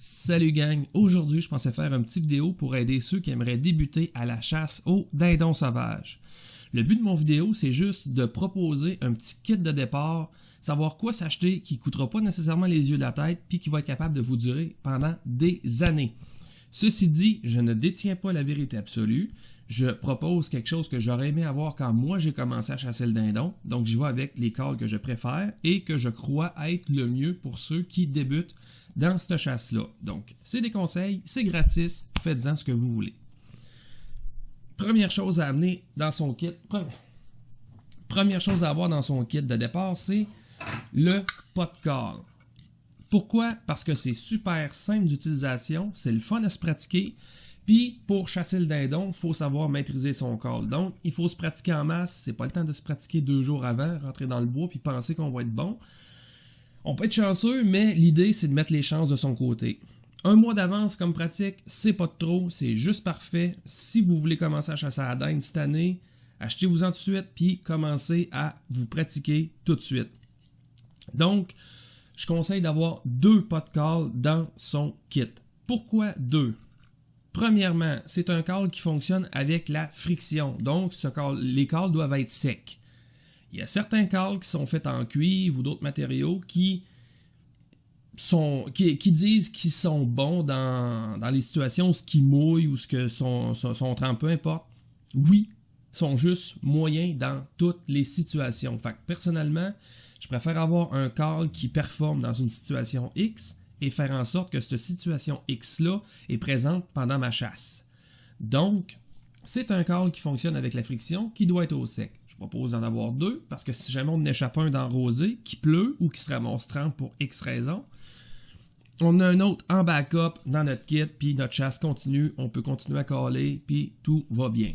Salut gang, aujourd'hui je pensais faire une petite vidéo pour aider ceux qui aimeraient débuter à la chasse au dindon sauvage. Le but de mon vidéo, c'est juste de proposer un petit kit de départ, savoir quoi s'acheter qui ne coûtera pas nécessairement les yeux de la tête puis qui va être capable de vous durer pendant des années. Ceci dit, je ne détiens pas la vérité absolue. Je propose quelque chose que j'aurais aimé avoir quand moi j'ai commencé à chasser le dindon. Donc j'y vais avec les calls que je préfère et que je crois être le mieux pour ceux qui débutent dans cette chasse-là. Donc c'est des conseils, c'est gratis, faites-en ce que vous voulez. Première chose à amener dans son kit, première chose à avoir dans son kit de départ, c'est le pot call. Pourquoi? Parce que c'est super simple d'utilisation, c'est le fun à se pratiquer. Puis, pour chasser le dindon, il faut savoir maîtriser son call. Donc, il faut se pratiquer en masse. C'est pas le temps de se pratiquer 2 jours avant, rentrer dans le bois puis penser qu'on va être bon. On peut être chanceux, mais l'idée, c'est de mettre les chances de son côté. 1 mois d'avance comme pratique, c'est pas de trop, c'est juste parfait. Si vous voulez commencer à chasser à la dinde cette année, achetez-vous-en tout de suite puis commencez à vous pratiquer tout de suite. Donc, je conseille d'avoir 2 pot call dans son kit. Pourquoi 2? Premièrement, c'est un call qui fonctionne avec la friction. Donc, les calls doivent être secs. Il y a certains calls qui sont faits en cuivre ou d'autres matériaux qui disent qu'ils sont bons dans les situations où ce qui mouille ou ce que sont trempés, peu importe. Oui, ils sont juste moyens dans toutes les situations. Fait que personnellement, je préfère avoir un call qui performe dans une situation X et faire en sorte que cette situation X-là est présente pendant ma chasse. Donc, c'est un call qui fonctionne avec la friction qui doit être au sec. Je propose d'en avoir 2 parce que si jamais on en échappe un dans rosé, qui pleut ou qui se ramasse trempe pour X raison, on a un autre en backup dans notre kit, puis notre chasse continue, on peut continuer à caller, puis tout va bien.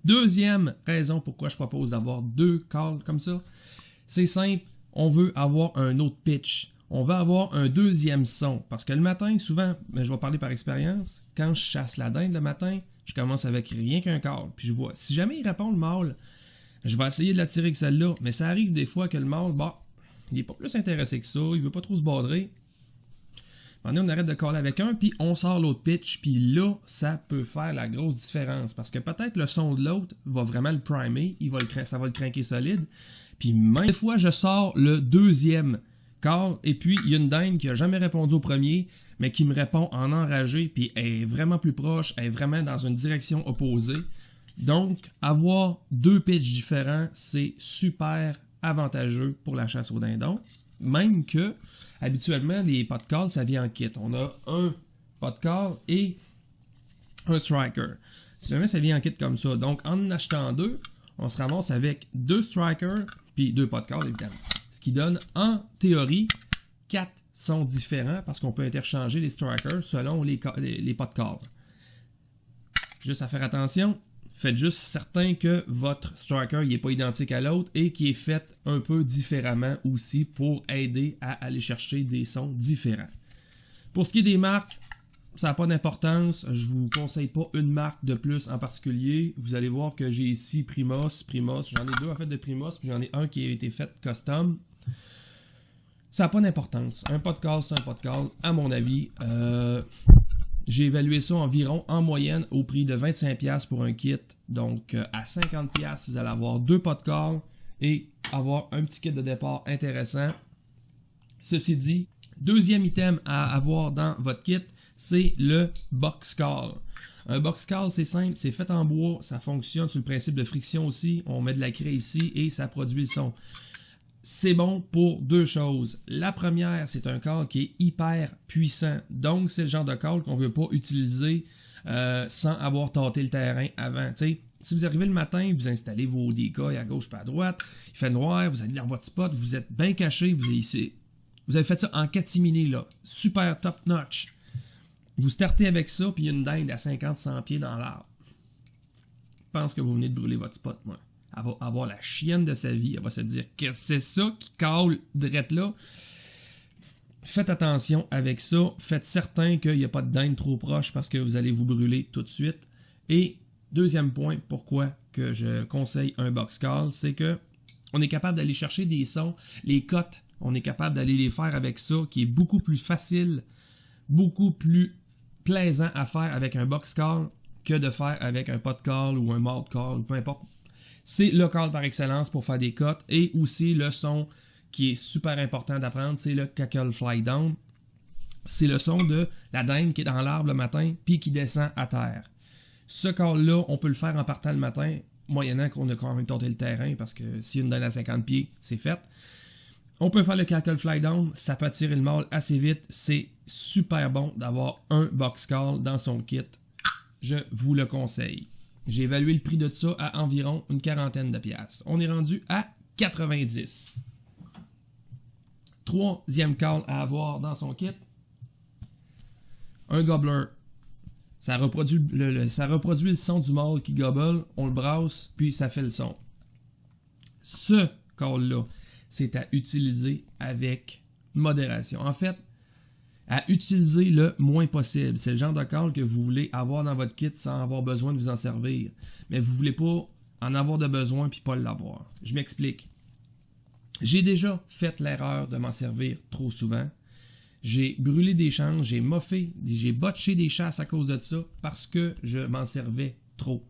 Deuxième raison pourquoi je propose d'avoir 2 calls comme ça, c'est simple, on veut avoir un autre pitch. On va avoir un deuxième son. Parce que le matin, souvent, mais je vais parler par expérience, quand je chasse la dinde le matin, je commence avec rien qu'un call. Puis je vois, si jamais il répond le mâle, je vais essayer de l'attirer avec celle-là. Mais ça arrive des fois que le mâle, il n'est pas plus intéressé que ça, il veut pas trop se bordrer. Maintenant, on arrête de caller avec un, puis on sort l'autre pitch, puis là, ça peut faire la grosse différence. Parce que peut-être le son de l'autre va vraiment le primer, ça va le craquer solide. Puis même des fois, je sors le deuxième call, et puis il y a une dinde qui n'a jamais répondu au premier, mais qui me répond en enragé, puis elle est vraiment plus proche, elle est vraiment dans une direction opposée. Donc, avoir 2 pitchs différents, c'est super avantageux pour la chasse au dindon. Même que, habituellement, les pot calls, ça vient en kit. On a un pot call et un striker. Si jamais ça vient en kit comme ça. Donc, en achetant 2, on se ramasse avec 2 strikers, puis 2 pot calls, évidemment. Ce qui donne, en théorie, 4 sons différents parce qu'on peut interchanger les strikers selon les pot calls. Juste à faire attention, faites juste certain que votre striker n'est pas identique à l'autre et qu'il est fait un peu différemment aussi pour aider à aller chercher des sons différents. Pour ce qui est des marques, ça n'a pas d'importance. Je ne vous conseille pas une marque de plus en particulier. Vous allez voir que j'ai ici Primos. J'en ai 2 en fait de Primos, puis j'en ai un qui a été fait custom. Ça n'a pas d'importance. Un pot call, c'est un pot call, à mon avis. J'ai évalué ça environ en moyenne au prix de 25$ pour un kit. Donc à 50$, vous allez avoir 2 pot calls et avoir un petit kit de départ intéressant. Ceci dit, deuxième item à avoir dans votre kit, c'est le box call. Un box call, c'est simple, c'est fait en bois, ça fonctionne sur le principe de friction aussi. On met de la craie ici et ça produit le son. C'est bon pour 2 choses. La première, c'est un call qui est hyper puissant. Donc, c'est le genre de call qu'on ne veut pas utiliser sans avoir tâté le terrain avant. T'sais, si vous arrivez le matin, vous installez vos decoys à gauche et à droite, il fait noir, vous allez lire votre spot, vous êtes bien caché, vous avez fait ça en catimini, là, super top notch. Vous startez avec ça, puis il y a une dinde à 50-100 pieds dans l'arbre. Je pense que vous venez de brûler votre spot, moi. Elle va avoir la chienne de sa vie. Elle va se dire que c'est ça qui cale drette là. Faites attention avec ça. Faites certain qu'il n'y a pas de dinde trop proche parce que vous allez vous brûler tout de suite. Et deuxième point, pourquoi que je conseille un box call, c'est que on est capable d'aller chercher des sons, les cotes, on est capable d'aller les faire avec ça, qui est beaucoup plus facile beaucoup plus plaisant à faire avec un box call que de faire avec un pot call ou un malt call, peu importe. C'est le call par excellence pour faire des cotes et aussi le son qui est super important d'apprendre, c'est le cackle fly down. C'est le son de la dinde qui est dans l'arbre le matin puis qui descend à terre. Ce call-là, on peut le faire en partant le matin, moyennant qu'on a quand même tenté le terrain parce que si une dinde à 50 pieds, c'est fait. On peut faire le cackle fly down, ça peut attirer le mâle assez vite. C'est super bon d'avoir un box call dans son kit. Je vous le conseille. J'ai évalué le prix de ça à environ une quarantaine de piastres. On est rendu à 90. Troisième call à avoir dans son kit. Un gobbler. Ça reproduit le son du mâle qui gobble. On le brasse, puis ça fait le son. Ce call-là, c'est à utiliser avec modération. En fait, à utiliser le moins possible. C'est le genre de call que vous voulez avoir dans votre kit sans avoir besoin de vous en servir. Mais vous ne voulez pas en avoir de besoin puis pas l'avoir. Je m'explique. J'ai déjà fait l'erreur de m'en servir trop souvent. J'ai brûlé des chances, j'ai moffé, j'ai botché des chasses à cause de ça parce que je m'en servais trop.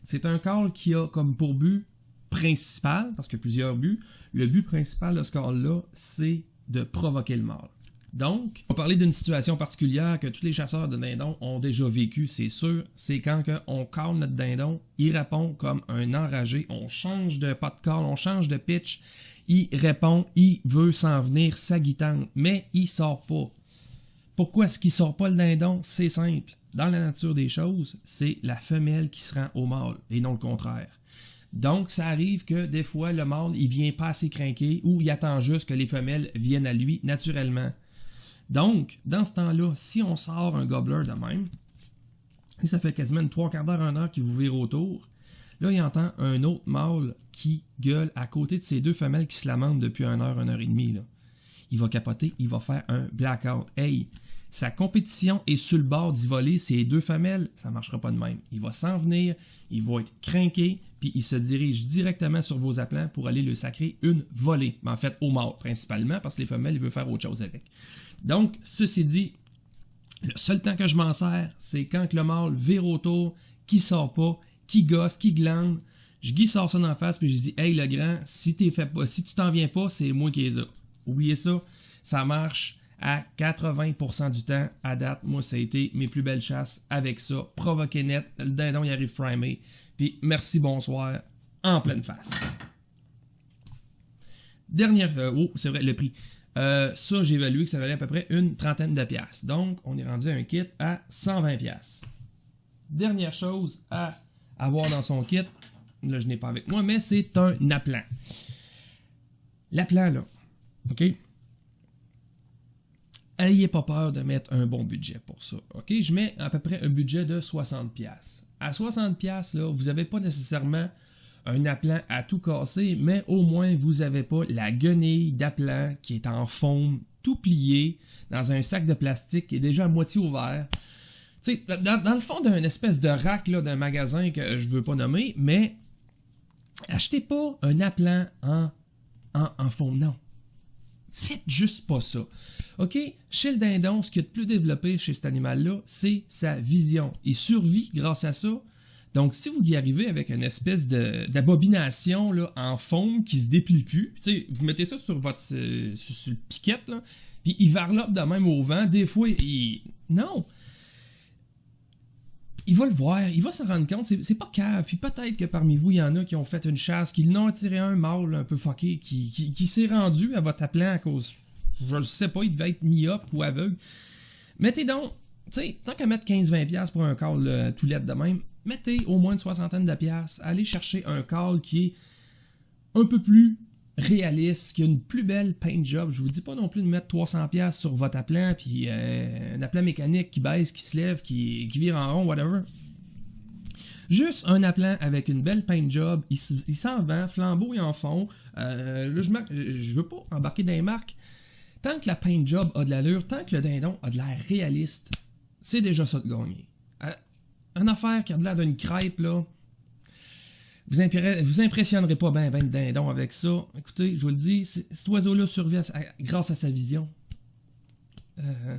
C'est un call qui a comme pour but principal, parce qu'il y a plusieurs buts, le but principal de ce call-là, c'est de provoquer le mâle. Donc, on va parler d'une situation particulière que tous les chasseurs de dindons ont déjà vécu, c'est sûr. C'est quand on call notre dindon, il répond comme un enragé. On change de pas de call, on change de pitch. Il répond, il veut s'en venir s'aguitante, mais il sort pas. Pourquoi est-ce qu'il sort pas le dindon? C'est simple. Dans la nature des choses, c'est la femelle qui se rend au mâle et non le contraire. Donc, ça arrive que des fois, le mâle, il vient pas assez craquer ou il attend juste que les femelles viennent à lui naturellement. Donc, dans ce temps-là, si on sort un gobbler de même, et ça fait quasiment une 3/4 d'heure, 1 heure qu'il vous vire autour, là, il entend un autre mâle qui gueule à côté de ces deux femelles qui se lamentent depuis 1 heure, 1 heure et demie. Là. Il va capoter, il va faire un blackout. Hey, sa compétition est sur le bord d'y voler ces deux femelles, ça ne marchera pas de même. Il va s'en venir, il va être craqué, puis il se dirige directement sur vos aplats pour aller le sacrer une volée. Mais en fait, au mâle principalement, parce que les femelles, il veut faire autre chose avec. Donc, ceci dit, le seul temps que je m'en sers, c'est quand le mâle vire autour, qui sort pas, qui gosse, qui glande. Je sors ça dans la face, puis je dis, hey le grand, si tu t'en viens pas, c'est moi qui les ai. Oubliez ça, ça marche à 80% du temps. À date, moi, ça a été mes plus belles chasses avec ça. Provoqué net, le dindon, il arrive primé. Puis merci, bonsoir, en pleine face. Dernière, c'est vrai, le prix. Ça, j'ai évalué que ça valait à peu près une trentaine de piastres. Donc, on est rendu à un kit à 120 piastres. Dernière chose à avoir dans son kit, là, je n'ai pas avec moi, mais c'est un appelant. L'appelant, là, OK? Ayez pas peur de mettre un bon budget pour ça, OK? Je mets à peu près un budget de 60 piastres. À 60 piastres, là, vous n'avez pas nécessairement un appelant à tout casser, mais au moins vous n'avez pas la guenille d'appelant qui est en forme, tout plié, dans un sac de plastique qui est déjà à moitié ouvert. Tu sais, dans le fond d'un espèce de rack là, d'un magasin que je veux pas nommer, mais achetez pas un appelant en forme, non. Faites juste pas ça. OK? Chez le dindon, ce qui est de plus développé chez cet animal-là, c'est sa vision. Il survit grâce à ça. Donc, si vous y arrivez avec une espèce d'abobination là, en forme qui se déplie plus, vous mettez ça sur sur le piquette, là, puis il varlope de même au vent. Des fois, non! Il va le voir, il va s'en rendre compte, c'est pas cave. Puis peut-être que parmi vous, il y en a qui ont fait une chasse, qui l'ont attiré un mâle un peu fucké, qui s'est rendu à votre appelant à cause, je ne sais pas, il devait être myope ou aveugle. Mettez donc, tu sais, tant qu'à mettre 15-20$ pour un call tout lettre de même, mettez au moins une soixantaine de piastres, allez chercher un call qui est un peu plus réaliste, qui a une plus belle paint job. Je vous dis pas non plus de mettre 300$ sur votre appelant, puis un appelant mécanique qui baisse, qui se lève, qui vire en rond, whatever. Juste un appelant avec une belle paint job, il s'en vend, flambeau et en fond. Là, je veux pas embarquer dans les marques. Tant que la paint job a de l'allure, tant que le dindon a de l'air réaliste, c'est déjà ça de gagner. Une affaire qui a de l'air d'une crêpe, là, vous impressionnerez pas ben de dindon avec ça. Écoutez, je vous le dis, cet oiseau-là survit grâce à sa vision.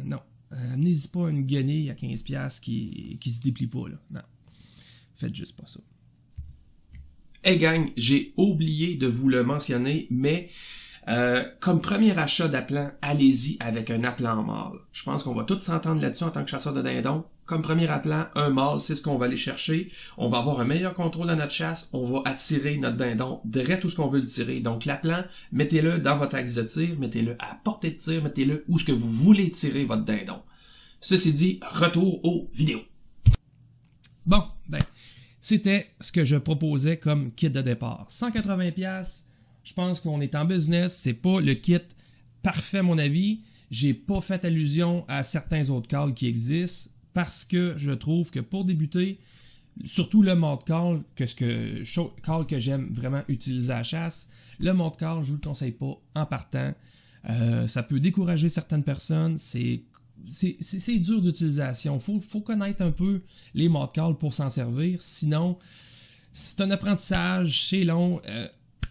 Non. amenez-y pas une guenille à 15$ qui se déplie pas, là. Non. Faites juste pas ça. Hey gang, j'ai oublié de vous le mentionner, mais comme premier achat d'appelant, allez-y avec un appelant mâle. Je pense qu'on va tous s'entendre là-dessus en tant que chasseur de dindons. Comme premier appelant, un mâle, c'est ce qu'on va aller chercher. On va avoir un meilleur contrôle de notre chasse. On va attirer notre dindon direct où ce qu'on veut le tirer. Donc l'appelant, mettez-le dans votre axe de tir, mettez-le à portée de tir, mettez-le où ce que vous voulez tirer votre dindon. Ceci dit, retour aux vidéos. Bon, c'était ce que je proposais comme kit de départ. 180$. Je pense qu'on est en business, c'est pas le kit parfait à mon avis. J'ai pas fait allusion à certains autres calls qui existent parce que je trouve que pour débuter, surtout le mode call, call que j'aime vraiment utiliser à la chasse, le mode call, je vous le conseille pas en partant. Ça peut décourager certaines personnes, c'est dur d'utilisation. Faut connaître un peu les modes call pour s'en servir, sinon c'est un apprentissage, c'est long.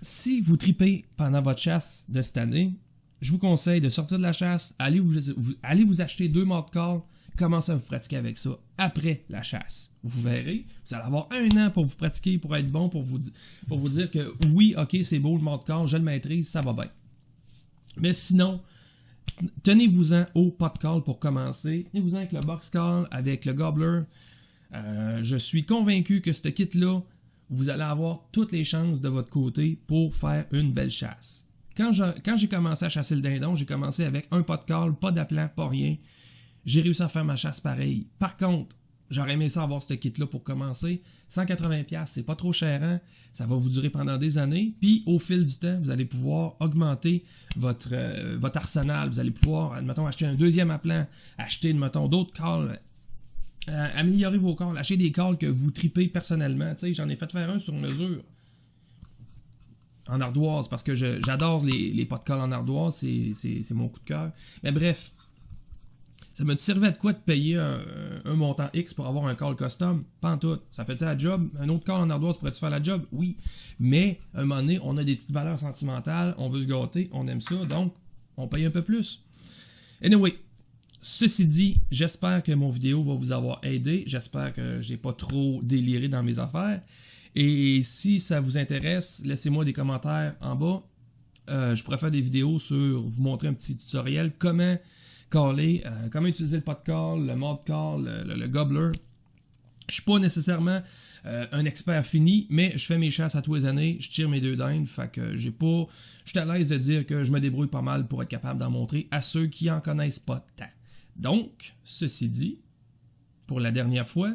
Si vous tripez pendant votre chasse de cette année, je vous conseille de sortir de la chasse, allez vous acheter 2 modes call, commencez à vous pratiquer avec ça après la chasse. Vous verrez, vous allez avoir 1 an pour vous pratiquer, pour être bon, pour vous dire que oui, ok, c'est beau le mode call, je le maîtrise, ça va bien. Mais sinon, tenez-vous-en au pot call pour commencer, tenez-vous-en avec le box call, avec le gobbler. Je suis convaincu que ce kit-là, vous allez avoir toutes les chances de votre côté pour faire une belle chasse. Quand j'ai commencé à chasser le dindon, j'ai commencé avec un pot de call, pas d'appelant, pas rien. J'ai réussi à faire ma chasse pareil. Par contre, j'aurais aimé ça avoir ce kit-là pour commencer. 180$, c'est pas trop cher, hein? Ça va vous durer pendant des années. Puis, au fil du temps, vous allez pouvoir augmenter votre arsenal. Vous allez pouvoir, admettons, acheter un deuxième appelant, acheter, admettons, d'autres calls. Améliorer vos calls, acheter des calls que vous tripez personnellement. Tu sais, j'en ai fait faire un sur mesure en ardoise parce que j'adore les pot de calls en ardoise, c'est mon coup de cœur. Mais bref, ça me servait de quoi de payer un montant X pour avoir un call custom? Pas en tout. Ça fait-tu la job? Un autre call en ardoise pourrait-tu faire la job? Oui. Mais à un moment donné, on a des petites valeurs sentimentales, on veut se gâter, on aime ça, donc on paye un peu plus. Anyway. Ceci dit, j'espère que mon vidéo va vous avoir aidé. J'espère que j'ai pas trop déliré dans mes affaires. Et si ça vous intéresse, laissez-moi des commentaires en bas. Je pourrais faire des vidéos sur vous montrer un petit tutoriel comment caller, comment utiliser le pot de call, le mode call, le gobbler. Je suis pas nécessairement un expert fini, mais je fais mes chasses à tous les années, je tire mes 2 dindes, fait que je suis à l'aise de dire que je me débrouille pas mal pour être capable d'en montrer à ceux qui en connaissent pas tant. Donc, ceci dit, pour la dernière fois,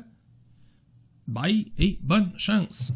bye et bonne chance!